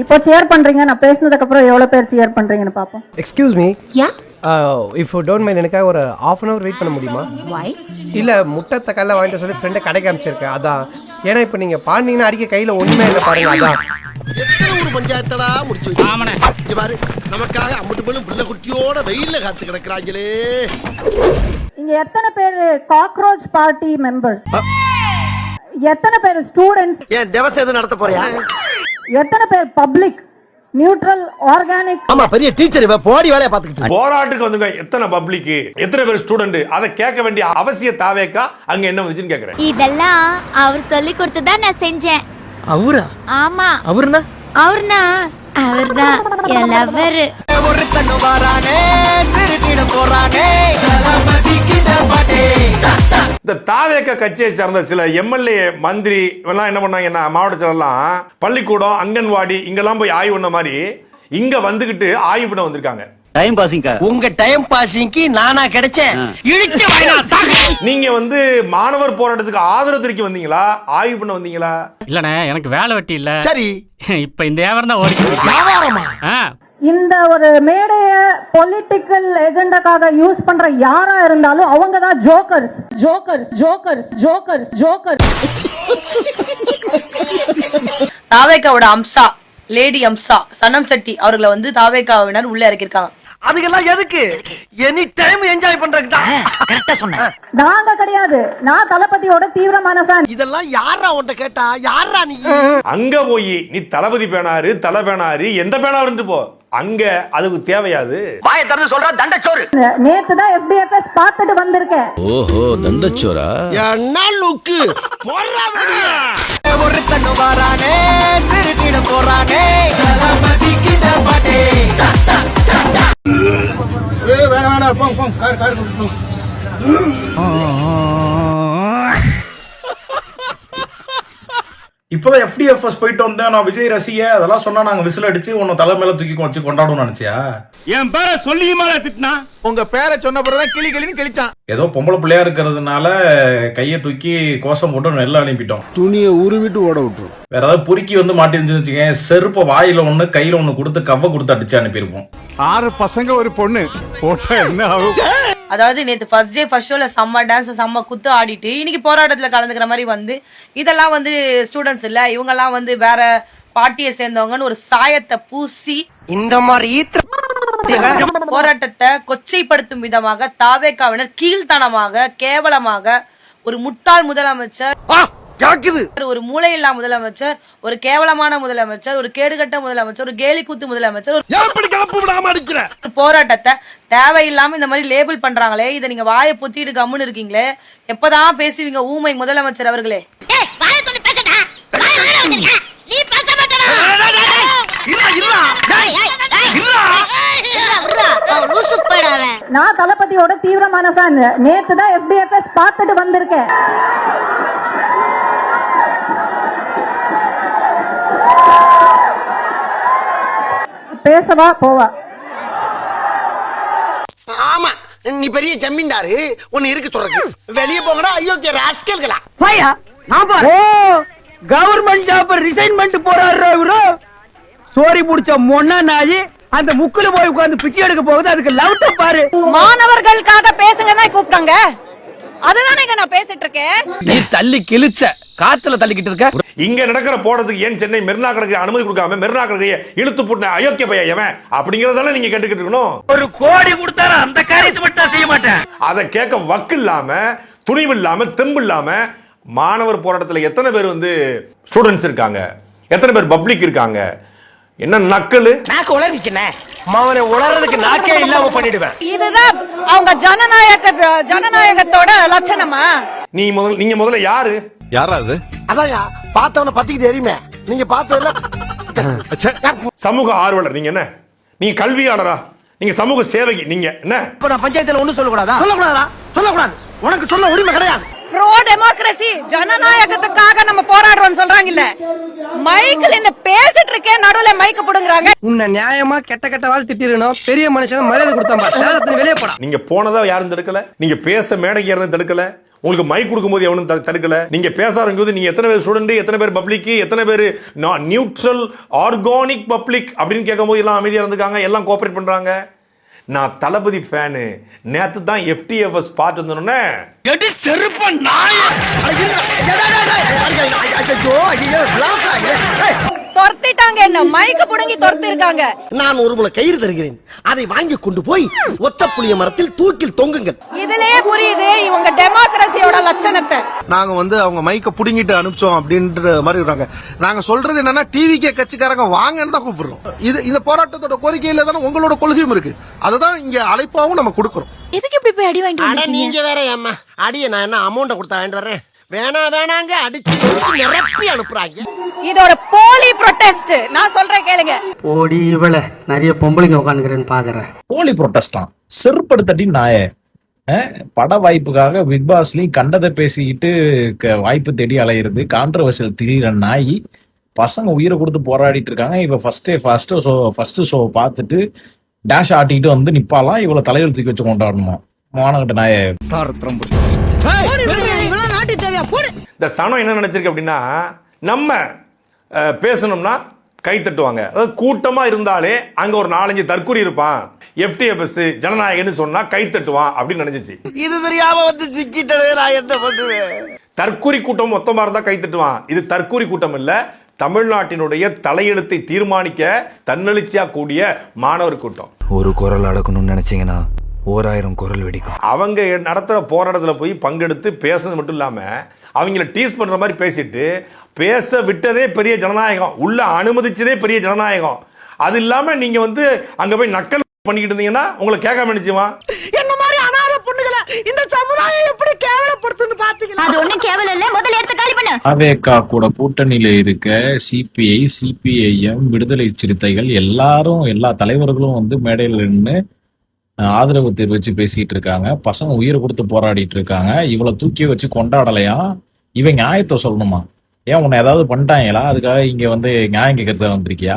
இப்போ சேர் பண்றீங்க, நான் பேசினதுக்கு அப்புறம் எவ்வளவு பேர் சேர் பண்றீங்கன்னு பாப்போம். Excuse me, yeah if you don't mind எனக்காக ஒரு ½ அன் அவர் வெயிட் பண்ண முடியுமா? வை இல்ல முட்டை தக்காளி வாங்கிட்டு சொல்லி ஃப்ரெண்டை கடைக்கு அனுப்பிச்சிருக்கேன், அதான். ஏன்னா இப்போ நீங்க பாண்டிங்கன்னா அடிக்க கையில ஒண்ணுமே இல்லை பாருங்க, அதான். எத்தனை ஒரு பஞ்சாயத்தடா முடிச்சு வச்சு பாரு, நமக்காக அம்பட்டு போலும் புள்ள குட்டியோட வெயில்ல காத்து கிடக்குறாங்களே. இங்க எத்தனை பேர் காக்ரோச் பார்ட்டி மெம்பர்ஸ்? எத்தனை பேர் ஸ்டூடெண்ட்ஸ்? ஏன் திவசம் எதுவும் நடத்த போறியா? எத்தனை பேர் பப்ளிக் நியூட்ரல் ஆர்கானிக்? ஆமா, பெரிய டீச்சர் இவ, போடி வேலைய பாத்துக்கிட்டு. போராட்டுக்கு வந்துங்க எத்தனை பப்ளிக், எத்தனை பேர் ஸ்டூடெண்ட், அதை கேட்க வேண்டிய அவசிய தாவேக்கா அங்க என்ன வந்துச்சுன்னு கேக்குறேன். இதெல்லாம் அவர் சொல்லி கொடுத்துதான் நான் செஞ்சேன். அவரா? ஆமா. அவர்னா? அவர்னா அவர்தான் என் லவ்வர். ஒரு கண்ணு வாரானே திருக்கிட போறானே. இந்த தாவேக்கா கட்சியை சார்ந்த சில எம்எல்ஏ மந்திரி எல்லாம் என்ன பண்ணாங்கன்னா மாவட்டத்துல எல்லாம் பள்ளிக்கூடம் அங்கன்வாடி இங்கெல்லாம் போய் ஆய்வு பண்ண மாதிரி இங்க வந்துகிட்டு ஆய்வு பண்ண வந்திருக்காங்க. Time passing. உங்க டைம் பாசிங்க்கு நானா கிடைச்சேன்? இழுச்சு வாயினா தாக்கு. நீங்க வந்து மாணவர் போராட்டத்துக்கு ஆதரவு தெரிவிக்க வந்தீங்களா, ஆய்வு பண்ண வந்தீங்களா? இல்லண்ணே, எனக்கு வேலை வெட்டி இல்ல. சரி, இப்ப இந்த வியாபாரம் தான் ஓடிக்கிட்டு வியாபாரமா? இந்த ஒரு மேடைய பொலிட்டிக்கல் எஜெண்டாக்காக யூஸ் பண்ற யாரா இருந்தாலும் அவங்க தான் jokers. Jokers jokers jokers jokers. தாவேக்காவோட அம்சா லேடி அம்சா சனம் செட்டி அவர்களை வந்து தாவேக்காவினர் உள்ள இறக்கிருக்காங்க. அதுக்கெல்லாம் எதுக்கு? எனி டைம் என்ஜாய் பண்றதுக்கு தான். கரெக்ட்டா சொன்ன. நாங்க கிடையாது, நான் தளபதியோட தீவிரமான ஃபேன். இதெல்லாம் யாரா உன்கிட்ட கேட்டா? யாரா நீ? அங்க போய் நீ தளபதி பேனாரு தலை பேனாரு எந்த பேனாரு போ, அங்க அதுக்கு தேவையாது. வாயை திறந்து சொல்ற தண்டச்சோறு. நேத்து தான் FDFS பார்த்துட்டு வந்திருக்கேன். ஓஹோ, தண்டச்சோரா? என்ன லுக்கு போறா வெளிய. ஒரு கண்ணு வாரானே திருக்கிட போறானே. தளபதி கிட்ட பாட்டே. ஏய் வேணா போங்க கார் இப்பதான் FDFS போயிட்டு வந்தேன் நான், விஜய் ரசிக அதெல்லாம் சொன்னா நாங்க விசில் அடிச்சு உன்னை தலை மேல தூக்கி வச்சு கொண்டாடுவோம் நினைச்சியா? என் பேரை சொல்லியுமா திட்டினா? உங்க பேரை சொன்ன பிறகுதான் கிளி கிளின்னு கிழிச்சான். ஏதோ பொம்பளை பிள்ளையா இருக்கிறதுனால கையை தூக்கி கோஷம் போட்டு நெல்ல அனுப்பிட்டோம். துணியை உருவிட்டு ஓட விட்டுரும். வேற ஏதாவது பொறுக்கி வந்து மாட்டிருந்துச்சுன்னு வச்சுக்கேன், செருப்ப வாயில ஒண்ணு கையில ஒண்ணு கொடுத்து கவ்வ கொடுத்து அடிச்சு அனுப்பியிருப்போம். 6 பசங்க ஒரு பொண்ணு போட்டா என்ன ஆகும்? அதாவது நேத்து ஃபர்ஸ்ட் டே ஃபர்ஸ்ட் ஷோல செம்ம டான்ஸ் செம்ம குத்து ஆடிட்டு இன்னைக்கு போராட்டத்துல கலந்துக்கிற மாதிரி வந்து இதெல்லாம் வந்து ஸ்டூடெண்ட்ஸ் இல்ல, இவங்க எல்லாம் வந்து வேற பார்ட்டியை சேர்ந்தவங்கன்னு ஒரு சாயத்தை பூசி இந்த மாதிரி போராட்டத்தை கொச்சைப்படுத்தும் விதமாக தாவேக்காவினர் கீழ்த்தனமாக கேவலமாக ஒரு முட்டாள் முதலமைச்சர், ஒரு மூளையில்லா முதலமைச்சர், ஒரு கேவலமான முதலமைச்சர், ஒரு கேடுகட்ட முதலமைச்சர், ஒரு கேலி கூத்து முதலமைச்சர் ஒரு போராட்டத்தை தேவையில்லாம இந்த மாதிரி லேபிள் பண்றாங்களே, இதை நீங்க வாயை பொத்திட்டு கம்முன்னு இருக்கீங்களே, எப்பதான் பேசுவீங்க ஊமை முதலமைச்சர் அவர்களே? நான் தளபதியோட தீவிரமான ஃபேன். நேத்து தான் FDFS பார்த்துட்டு வந்திருக்கேன். பேசவா போவா? ஆமா, நீ பெரிய ஜமீன்தாரு, உன்னை இருக்கு சொல்றது. வெளியே போங்கடா அயோக்கிய ராஸ்கல்களா. கவர்மெண்ட் ஜாப் ரிசைன் பண்ணிட்டு போறாரு இவரு. சோரி புடிச்ச மொன்னா நாயி அந்த முக்குல போய் உட்கார்ந்து பிச்சை எடுக்க போகுது. அதுக்கு லவுட்ட பாரு. மாணவர்களுக்காக பேசுங்கன்னா கூப்பிட்டாங்க, அதுதானே நான் பேசிட்டு இருக்கேன். நீ தள்ளி கிழிச்ச காத்துல தள்ளிக்கிட்டு இருக்க. இங்க நடக்கிற போறதுக்கு ஏன் சென்னை மெரினா கடற்கரை அனுமதி கொடுக்காம மெரினா கடற்கரையை இழுத்து போட்டு அயோக்கிய பையன் எவன் அப்படிங்கறதால நீங்க கேட்டுக்கிட்டு இருக்கணும். ஒரு கோடி கொடுத்தாரு அந்த காரியத்தை மட்டும் செய்ய மாட்டேன். அதை கேட்க வக்கு இல்லாம துணிவு இல்லாம தெம்பு இல்லாம மாணவர் போராட்டத்துல எத்தனை பேர் வந்து ஸ்டூடெண்ட்ஸ் இருக்காங்க, எத்தனை பேர் பப்ளிக் இருக்காங்க, என்ன நக்கலு நாக்கு உளறிச்சுனே மவனை உளறதுக்கு நாக்கே இல்லாம பண்ணிடுவேன். இதுதான் அவங்க ஜனநாயகத்தோட லட்சணமா? நீங்க முதல்ல யாரு? யாராவது? அதான்யா பார்த்தவன பத்திக்கிட்டு எரியுமே. நீங்க பார்த்ததுல சமூக ஆர்வலர் நீங்க, என்ன நீங்க கல்வியாளரா, நீங்க சமூக சேவகி நீங்க, என்ன இப்ப நான் பஞ்சாயத்துல ஒண்ணு சொல்லக்கூடாதா? சொல்லக்கூடாதா? சொல்லக்கூடாது. உனக்கு சொல்ல உரிமை கிடையாது. ப்ரோ டெமோக்ரசி ஜனநாயகத்துக்காக நம்ம போராடுறோம் சொல்றாங்க இல்ல, மைக்கில் இந்த பேசிட்டு இருக்கேன் நடுவுல மைக்க புடுங்குறாங்க. உன்னை நியாயமா கெட்ட வாழ் திட்டிரணும், பெரிய மனுஷன் மரியாதை கொடுத்தா வெளியே போடா. நீங்க போனதா யாரும் தடுக்கல, நீங்க பேச மேடைக்கு யாரும் தடுக்கல, உங்களுக்கு மைக் கொடுக்கும்போது எவனும் தடுக்கல. நீங்க பேச ஆரம்பிக்கும்போது நீங்க எத்தனை பேர் ஸ்டூடெண்ட், எத்தனை பேர் பப்ளிக், எத்தனை பேர் நியூட்ரல் ஆர்கானிக் பப்ளிக் அப்படின்னு கேட்கும்போது எல்லாம் அமைதியா இருந்துக்காங்க, எல்லாம் கோஆபரேட் பண்றாங்க. நான் தளபதி ஃபேனு. நேத்து தான் FTFS பார்ட் வந்தோன்னே தொர்த்திட்டாங்க, என்ன மைக்க புடுங்கி தொர்த்தி இருக்காங்க. நான் ஒரு முளை கயிறு தருகிறேன், அதை வாங்கி கொண்டு போய் ஒத்த புளிய மரத்தில் தூக்கில் தொங்குங்கள். இதுலயே புரியுது இவங்க டெமோக்ரசியோட லட்சணத்தை. நாங்க அவங்க மைக்க புடுங்கிட்டு அனுப்பிச்சோம் அப்படின்ற மாதிரி இருக்காங்க. நாங்க சொல்றது என்னன்னா டிவிகே கட்சிக்காரங்க வாங்கன்னு தான் கூப்பிடுறோம். இது இந்த போராட்டத்தோட கோரிக்கையில தானே உங்களோட கொள்கையும் இருக்கு. அதுதான் இங்க அழைப்பாவும் நம்ம கொடுக்கறோம். எதுக்கு இப்படி போய் அடி வாங்கிட்டு நீங்க வேற ஏம்மா அடிய நான் என்ன அமௌண்ட் கொடுத்தா வாங்கிட்டு வரேன். வேணாங்க அடிச்சு நிரப்பி அனுப்புறாங்க. இது ஒரு போலி ப்ரொடெஸ்ட். நான் சொல்றேன் கேளுங்க. ஓடி இவள நிறைய பொம்பளைங்க உட்காந்துக்கிறேன்னு பாக்குறேன். போலி ப்ரொட்டஸ்டான் செருப்படுத்தடி நாயே. பட வாய்ப்புக்காக பிக் பாஸ்லயும் கண்டதை பேசிக்கிட்டு வாய்ப்பு தேடி அலையிறது, கான்ட்ரவர்சியல் திடீர நாய். பசங்க உயிரை கொடுத்து போராடிட்டு இருக்காங்க. இவ ஃபர்ஸ்ட் ஷோ பார்த்துட்டு டேஷ் ஆட்டிக்கிட்டு வந்து நிப்பாலாம். இவ்வளவு தலைவர் தூக்கி வச்சு கொண்டாடணுமா? மானகட்ட நாயே. இந்த சனம் என்ன நினைச்சிருக்கு அப்படின்னா, நம்ம பேசணும்னா கை தட்டுவாங்க. அதாவது கூட்டமா இருந்தாலே அங்க ஒரு 4-5 தற்குறி இருப்பான். FTFS ஜனநாயகன்னு சொன்னா கை தட்டுவான் அப்படின்னு நினைச்சிச்சு. இது தெரியாம வந்து சிக்கிட்டே நான் என்ன பண்ணுவேன். தற்குறி கூட்டம் மொத்தமா இருந்தா கை தட்டுவான். இது தற்குறி கூட்டம் இல்ல, தமிழ்நாட்டினுடைய தலையெழுத்தை தீர்மானிக்க தன்னெழுச்சியா கூடிய மாணவர் கூட்டம். ஒரு குரல் அடக்கணும்னு நினைச்சீங்கன்னா 1000 குரல் வெடிக்கும். அவங்க நடத்துற போராட்டத்துல போய் பங்கெடுத்து பேசுறது மட்டும் இல்லாம அவங்கள டீஸ் பண்ற மாதிரி பேசிட்டு பேச விட்டதே பெரிய ஜனநாயகம், உள்ள அனுமதிச்சதே பெரிய ஜனநாயகம். அது இல்லாம நீங்க வந்து அங்க போய் நக்கல் பண்ணிக்கிட்டு இருந்தீங்கன்னா உங்களை கேட்காம நினைச்சுமா? என்ன மாதிரி அனாதை பொண்ணுகளை இந்த சமுதாயம் எப்படி கேவலப்படுத்துன்னு பாத்தீங்களா? அது ஒண்ணும் கேவலம் இல்ல, முதல்ல எடுத்து காலி பண்ணு. AVK கூட கூட்டணியில இருக்க CPI, CPIM, விடுதலை சிறுத்தைகள் எல்லாரும், எல்லா தலைவர்களும் வந்து மேடையில் நின்று ஆதரவு தெரிவிச்சு பேசிட்டு இருக்காங்க. பசங்க உயிரை கொடுத்து போராடிட்டு இருக்காங்க. இவ்வளவு தூக்கி வச்சு கொண்டாடலையா? இவன் நியாயத்தை சொல்லணுமா? ஏன் உன்னை ஏதாவது பண்ணிட்டாங்களா? அதுக்காக இங்க வந்து நியாயம் கேட்கறத வந்திருக்கியா?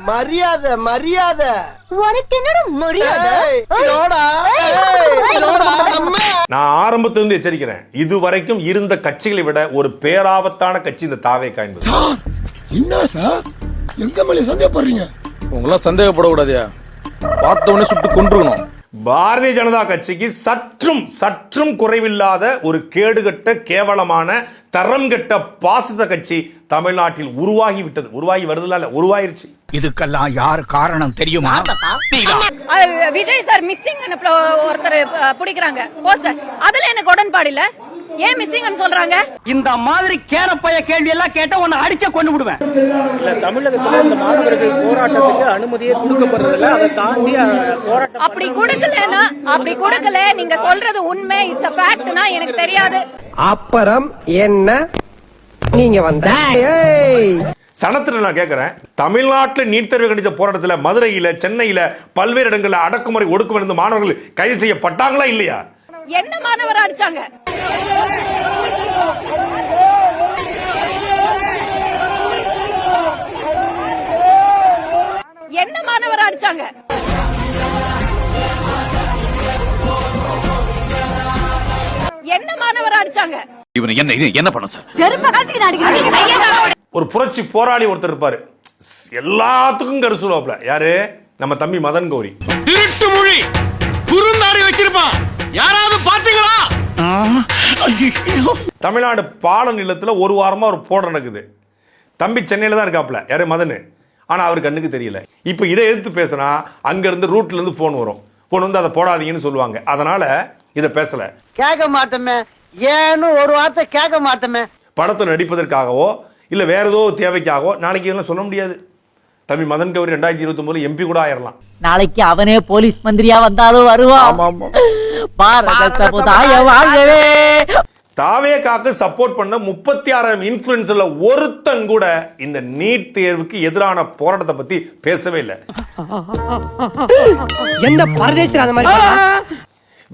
மரியாதை உனக்கு என்னோட மரியாதை? நான் ஆரம்பத்திலிருந்து எச்சரிக்கிறேன், இதுவரைக்கும் இருந்த கட்சிகளை விட ஒரு பேராபத்தான கட்சி இந்த தாவேகா என்பது. என்ன சார் எங்க மேல சந்தேகப்படுறீங்க? உங்களாம் சந்தேகப்படக்கூடாதியா, பார்த்த உடனே சுட்டு கொன்றுக்கணும். பாரதிய ஜனதா கட்சிக்கு சற்றும் குறைவில்லாத ஒரு கேடுகட்ட கேவலமான தரம் கெட்ட பாசிச கட்சி தமிழ்நாட்டில் உருவாகி விட்டது. உருவாகி வருதுல, உருவாயிருச்சு. இதுக்கெல்லாம் யார் காரணம் தெரியுமா? விஜய் சார் மிஸ்ஸிங் ஒருத்தர் பிடிக்கிறாங்க போஸ்டர், அதுல எனக்கு உடன்பாடு இல்ல. ஏன் மிஸ்ஸிங் சொல்றாங்க? இந்த மாதிரி கேரப்பைய கேள்வி எல்லாம் கேட்டா உன்னை அடிச்ச கொண்டு விடுவேன். இல்ல தமிழகத்துல இந்த மாணவர்கள் போராட்டத்துக்கு அனுமதியே கொடுக்கப்படுறதில்ல. அதை தாண்டி போராட்டம் அப்படி கொடுக்கல. நீங்க சொல்றது உண்மை, இட்ஸ் a ஃபேக்ட்னா எனக்கு தெரியாது. அப்புறம் என்ன நீங்க வந்த சனத்துல நான் கேட்கிறேன், தமிழ்நாட்டில் நீட் தேர்வு கண்டிச்ச போராட்டத்தில் மதுரையில, சென்னையில, பல்வேறு இடங்களில் அடக்குமுறை ஒடுக்குமுறை இருந்த மாணவர்கள் கைது செய்யப்பட்டாங்களா இல்லையா? என்ன மாணவர் அடிச்சாங்க? என்ன மாணவர் அடிச்சாங்க? என்ன மாணவர் அடிச்சாங்க? இவன் என்ன பண்ண சார்? செருப்ப காட்டிட்டு அடிக்கிறாங்க. ஒரு புரட்சி போராளி ஒருத்தர் இருப்பாரு, எல்லாத்துக்கும் கரு சொல்லுவாப்ல. யாரு? நம்ம தம்பி மதன் கௌரி. திருட்டு மொழி குறுந்தாடி வச்சிருப்பான், யாராவது பாத்தீங்களா? தமிழ்நாடு பால நிலத்துல ஒரு வாரமா ஒரு போராட்டம் நடக்குது. தம்பி சென்னையில தான் இருக்காப்ல. யாரு? மதன். ஆனா அவரு கண்ணுக்கு தெரியல. இப்ப இதை எதிர்த்து பேசினா அங்க இருந்து ரூட்ல இருந்து போன் வரும். போன் வந்து அதை போடாதீங்கன்னு சொல்லுவாங்க. அதனால இதை பேசல. கேட்க மாட்டோமே, ஏன்னு ஒரு வார்த்தை கேட்க மாட்டோமே. படத்தை நடிப்பதற்காகவோ இல்ல வேற ஏதோ தேவைக்காகவோ நாளைக்கு இதெல்லாம் சொல்ல முடியாது. தம்பி மதன் கௌரி 2029 MP கூட ஆயிரலாம். நாளைக்கு அவனே போலீஸ் மந்திரியா வந்தாலும் வருவான். தாவேகாக்கு சப்போர்ட் பண்ண 36 இன்ஃபுளுன்சர்ல ஒருத்தன் கூட இந்த நீட் தேர்வுக்கு எதிரான போராட்டத்தை பத்தி பேசவே இல்லை. எந்த பரதேசில அந்த மாதிரி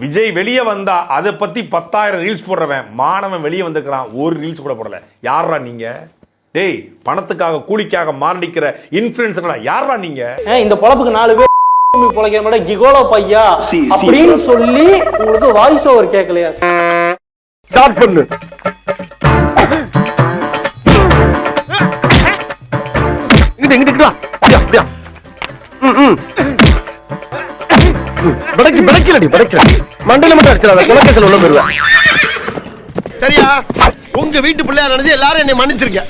விஜய் வெளியே வந்தா அதை பத்தி 10,000 ரீல்ஸ் போடுறவன் மாணவன் வெளியே வந்திருக்கிறான், ஒரு ரீல்ஸ் கூட போடல. யாரா நீங்க? டேய், பணத்துக்காக கூலிக்காக மாரடிக்கிற இன்ஃபுளுசர்களா யாரா நீங்க? இந்த பொழப்புக்கு 4 பேர் பொழைக்கிற மாதிரி கிகோலோ பையா அப்படின்னு சொல்லி உங்களுக்கு வாய்ஸ் ஓவர் கேட்கலையா? ஸ்டார்ட் பண்ணு. இங்கிட்டு வா. அப்படியா? படைக்கல மண்டையில மட்டும் அடிச்சிடாத, குலக்கேசல் உள்ள போயிருவேன். சரியா? உங்க வீட்டு பிள்ளையா நினைச்சு எல்லாரும் என்னை மன்னிச்சிருக்க.